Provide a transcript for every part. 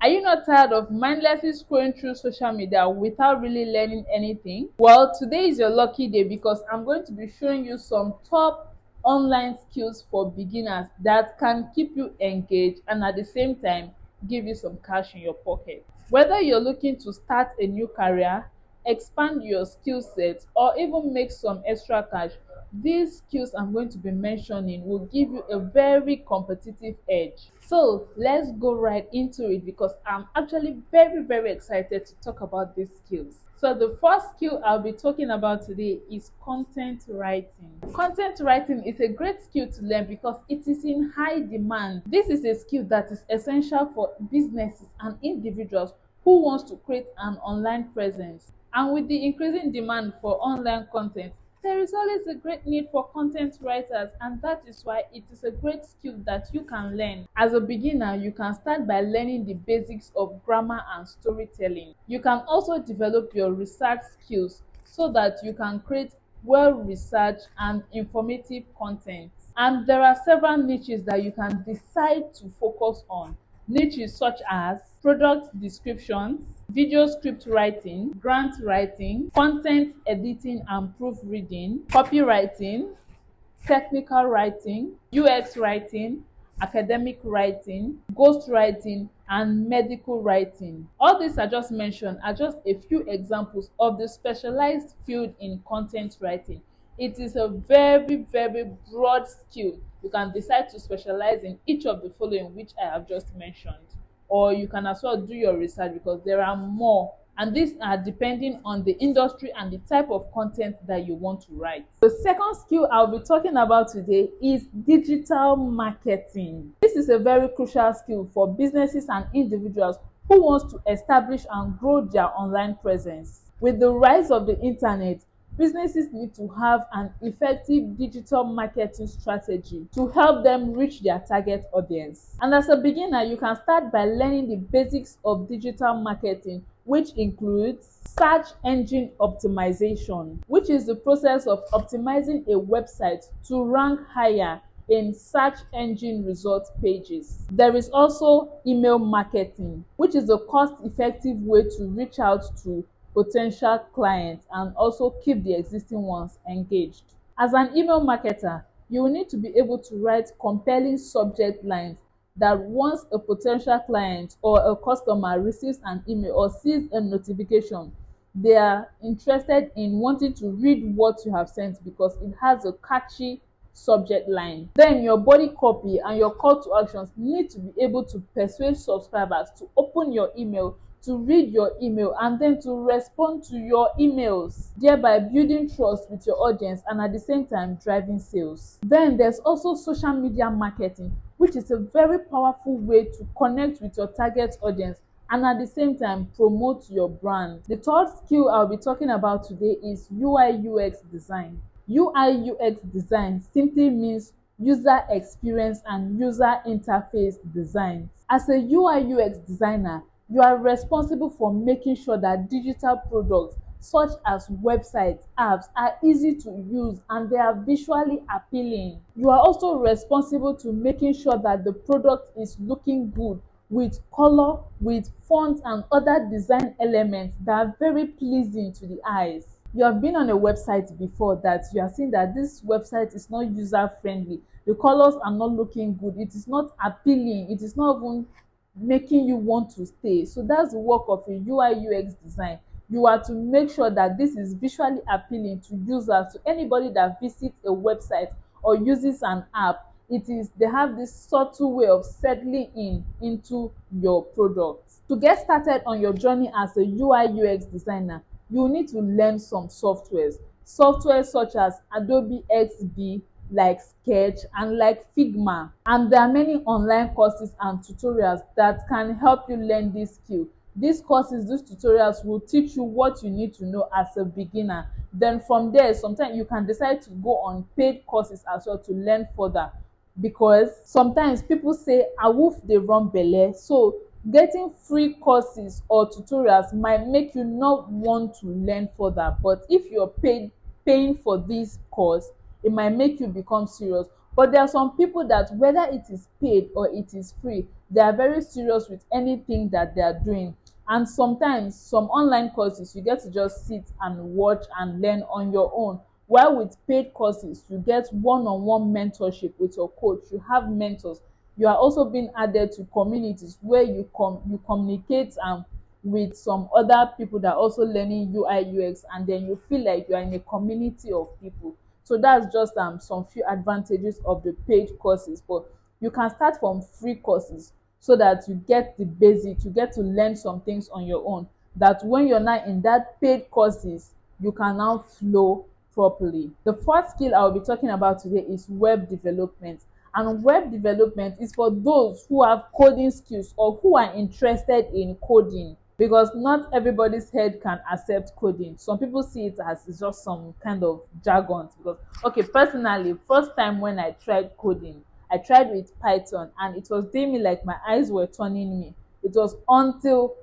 Are you not tired of mindlessly scrolling through social media without really learning anything? Well, today is your lucky day because I'm going to be showing you some top online skills for beginners that can keep you engaged and at the same time give you some cash in your pocket. Whether you're looking to start a new career, expand your skill set, or even make some extra cash, these skills I'm going to be mentioning will give you a very competitive edge. So let's go right into it because I'm actually very excited to talk about these skills. So the first skill I'll be talking about today is content writing. Content writing is a great skill to learn because it is in high demand. This is a skill that is essential for businesses and individuals who wants to create an online presence. And with the increasing demand for online content, there is always a great need for content writers, and that is why it is a great skill that you can learn. As a beginner, you can start by learning the basics of grammar and storytelling. You can also develop your research skills so that you can create well-researched and informative content. And there are several niches that you can decide to focus on. Niches such as product descriptions, video script writing, grant writing, content editing and proofreading, copywriting, technical writing, UX writing, academic writing, ghost writing, and medical writing. All these I just mentioned are just a few examples of the specialized field in content writing. It is a very broad skill. You can decide to specialize in each of the following which I have just mentioned, or you can as well do your research because there are more, and these are depending on the industry and the type of content that you want to write. The second skill I'll be talking about today is digital marketing. This is a very crucial skill for businesses and individuals who want to establish and grow their online presence. With the rise of the internet, businesses need to have an effective digital marketing strategy to help them reach their target audience. And as a beginner, you can start by learning the basics of digital marketing, which includes search engine optimization, which is the process of optimizing a website to rank higher in search engine result pages. There is also email marketing, which is a cost-effective way to reach out to potential clients and also keep the existing ones engaged. As an email marketer, you will need to be able to write compelling subject lines that once a potential client or a customer receives an email or sees a notification, they are interested in wanting to read what you have sent because it has a catchy subject line. Then your body copy and your call to actions need to be able to persuade subscribers to open your email, to read your email, and then to respond to your emails, thereby building trust with your audience and at the same time driving sales. Then there's also social media marketing, which is a very powerful way to connect with your target audience and at the same time promote your brand. The third skill I'll be talking about today is UI UX design. UI UX design simply means user experience and user interface design. As a UI UX designer, you are responsible for making sure that digital products such as websites, apps are easy to use and they are visually appealing. You are also responsible to making sure that the product is looking good with color, with fonts and other design elements that are very pleasing to the eyes. You have been on a website before that you are seeing that this website is not user friendly. The colors are not looking good. It is not appealing. It is not even making you want to stay. So that's the work of a UI UX design. You are to make sure that this is visually appealing to users, to anybody that visits a website or uses an app. They have this subtle way of settling into your product. To get started on your journey as a UI UX designer, you need to learn some softwares such as Adobe XD, like Sketch and like Figma. And there are many online courses and tutorials that can help you learn this skill. These tutorials will teach you what you need to know as a beginner. Then from there, sometimes you can decide to go on paid courses as well to learn further, because sometimes people say awoof dey run belle, so getting free courses or tutorials might make you not want to learn further, but if you're paying for this course, it might make you become serious. But there are some people that whether it is paid or it is free, they are very serious with anything that they are doing. And sometimes some online courses you get to just sit and watch and learn on your own, while with paid courses you get one-on-one mentorship with your coach, you have mentors. You are also being added to communities where you communicate with some other people that are also learning UI UX, and then you feel like you are in a community of people. So that's just some few advantages of the paid courses. But you can start from free courses so that you get the basics, you get to learn some things on your own, that when you're not in that paid courses you can now flow properly. The fourth skill I'll be talking about today is web development. And web development is for those who have coding skills or who are interested in coding, because not everybody's head can accept coding. Some people see it as it's just some kind of jargon. Because okay, personally, first time when I tried coding, I tried with Python and it was doing me like my eyes were turning me. It was until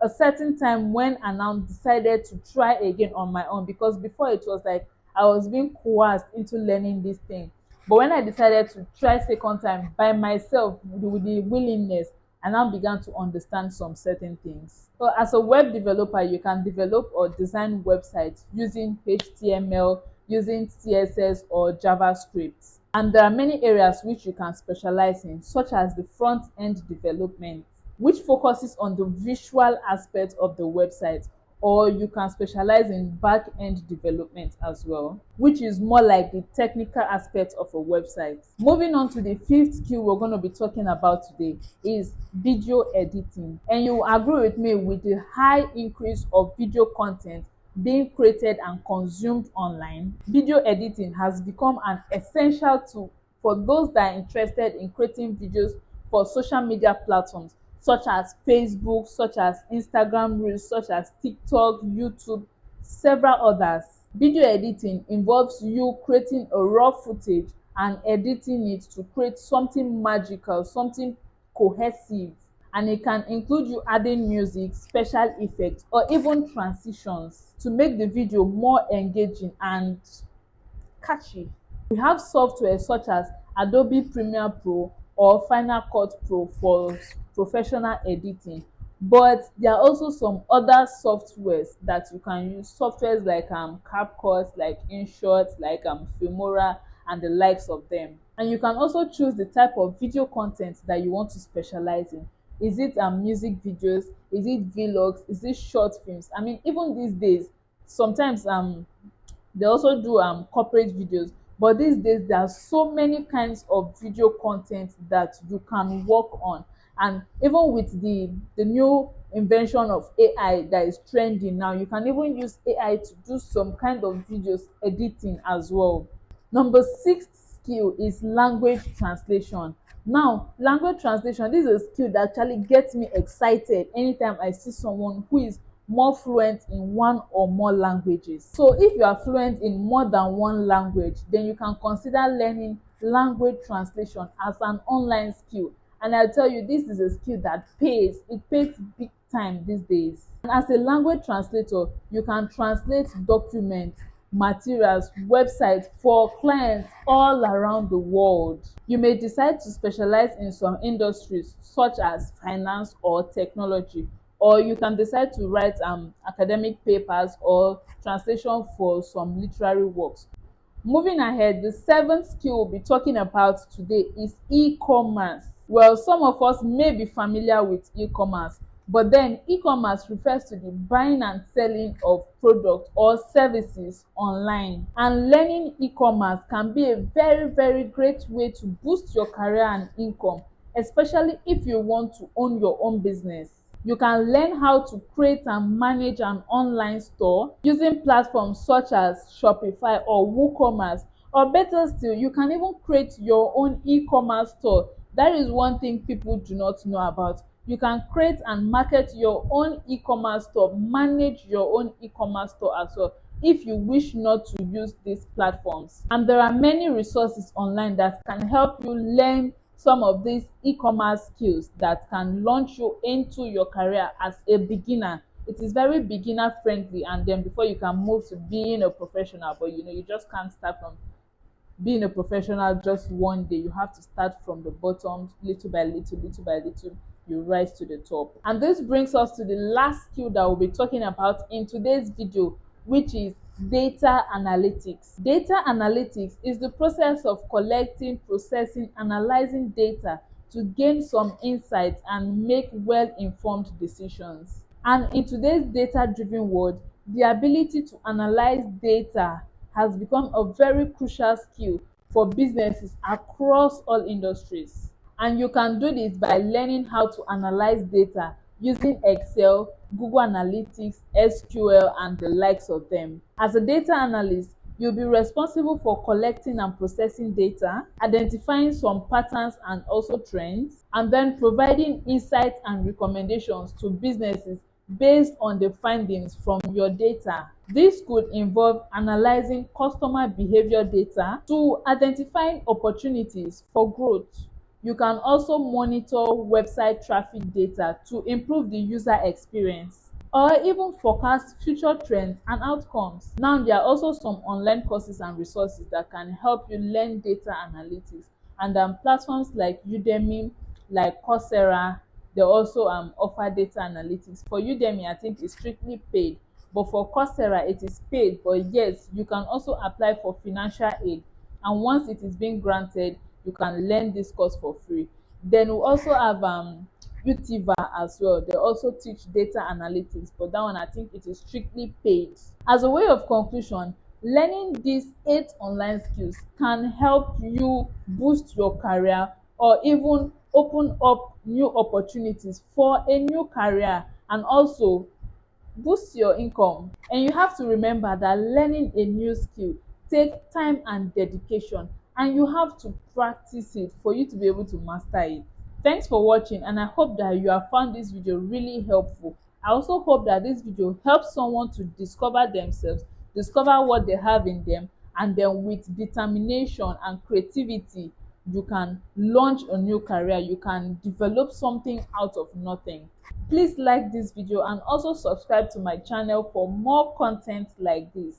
a certain time when I now decided to try again on my own, because before it was like I was being coerced into learning this thing. But when I decided to try second time by myself with the willingness, I now began to understand some certain things. So as a web developer, you can develop or design websites using HTML, using CSS or JavaScript. And there are many areas which you can specialize in, such as the front end development, which focuses on the visual aspect of the website, or you can specialize in back end development as well, which is more like the technical aspect of a website. Moving on to the fifth skill we're going to be talking about today is video editing. And you will agree with me, with the high increase of video content being created and consumed online, video editing has become an essential tool for those that are interested in creating videos for social media platforms such as Facebook, such as Instagram Reels, such as TikTok, YouTube, several others. Video editing involves you creating a raw footage and editing it to create something magical, something cohesive. And it can include you adding music, special effects, or even transitions to make the video more engaging and catchy. We have software such as Adobe Premiere Pro or Final Cut Pro for professional editing, but there are also some other softwares that you can use, softwares like CapCut, like InShot, like Filmora and the likes of them. And you can also choose the type of video content that you want to specialize in. Is it music videos? Is it vlogs? Is it short films? I mean, even these days sometimes they also do corporate videos, but these days there are so many kinds of video content that you can work on. And even with the new invention of AI that is trending now, you can even use AI to do some kind of videos editing as well. Number six skill is language translation. Now, language translation, this is a skill that actually gets me excited anytime I see someone who is more fluent in one or more languages. So if you are fluent in more than one language, then you can consider learning language translation as an online skill. And I tell you, this is a skill that pays. It pays big time these days. And as a language translator, you can translate documents, materials, websites for clients all around the world. You may decide to specialize in some industries such as finance or technology, or you can decide to write academic papers or translation for some literary works. Moving ahead, the seventh skill we'll be talking about today is e-commerce. Well, some of us may be familiar with e-commerce, but then e-commerce refers to the buying and selling of products or services online. And learning e-commerce can be a very great way to boost your career and income, especially if you want to own your own business. You can learn how to create and manage an online store using platforms such as Shopify or WooCommerce, or better still, you can even create your own e-commerce store. That is one thing people do not know about. You can create and market your own e-commerce store, manage your own e-commerce store as well, if you wish not to use these platforms. And there are many resources online that can help you learn some of these e-commerce skills that can launch you into your career as a beginner. It is very beginner friendly, and then before you can move to being a professional, but you just can't start from being a professional just one day. You have to start from the bottom, little by little, little by little, you rise to the top. And this brings us to the last skill that we'll be talking about in today's video, which is data analytics. Data analytics is the process of collecting, processing, analyzing data to gain some insights and make well-informed decisions. And in today's data-driven world, the ability to analyze data has become a very crucial skill for businesses across all industries. And you can do this by learning how to analyze data using Excel, Google Analytics, SQL, and the likes of them. As a data analyst, you'll be responsible for collecting and processing data, identifying some patterns and also trends, and then providing insights and recommendations to businesses based on the findings from your data. This could involve analyzing customer behavior data to identifying opportunities for growth. You can also monitor website traffic data to improve the user experience or even forecast future trends and outcomes. Now, there are also some online courses and resources that can help you learn data analytics, and platforms like Udemy, like Coursera, they also offer data analytics. For Udemy, I think it's strictly paid, but for Coursera, it is paid, but yes, you can also apply for financial aid, and once it is being granted, you can learn this course for free. Then we also have Utiva as well. They also teach data analytics, but that one I think it is strictly paid. As a way of conclusion, learning these 8 online skills can help you boost your career or even open up new opportunities for a new career, and also boost your income. And you have to remember that learning a new skill takes time and dedication, and you have to practice it for you to be able to master it. Thanks for watching, and I hope that you have found this video really helpful. I also hope that this video helps someone to discover themselves, discover what they have in them, and then with determination and creativity, you can launch a new career. You can develop something out of nothing. Please like this video and also subscribe to my channel for more content like this.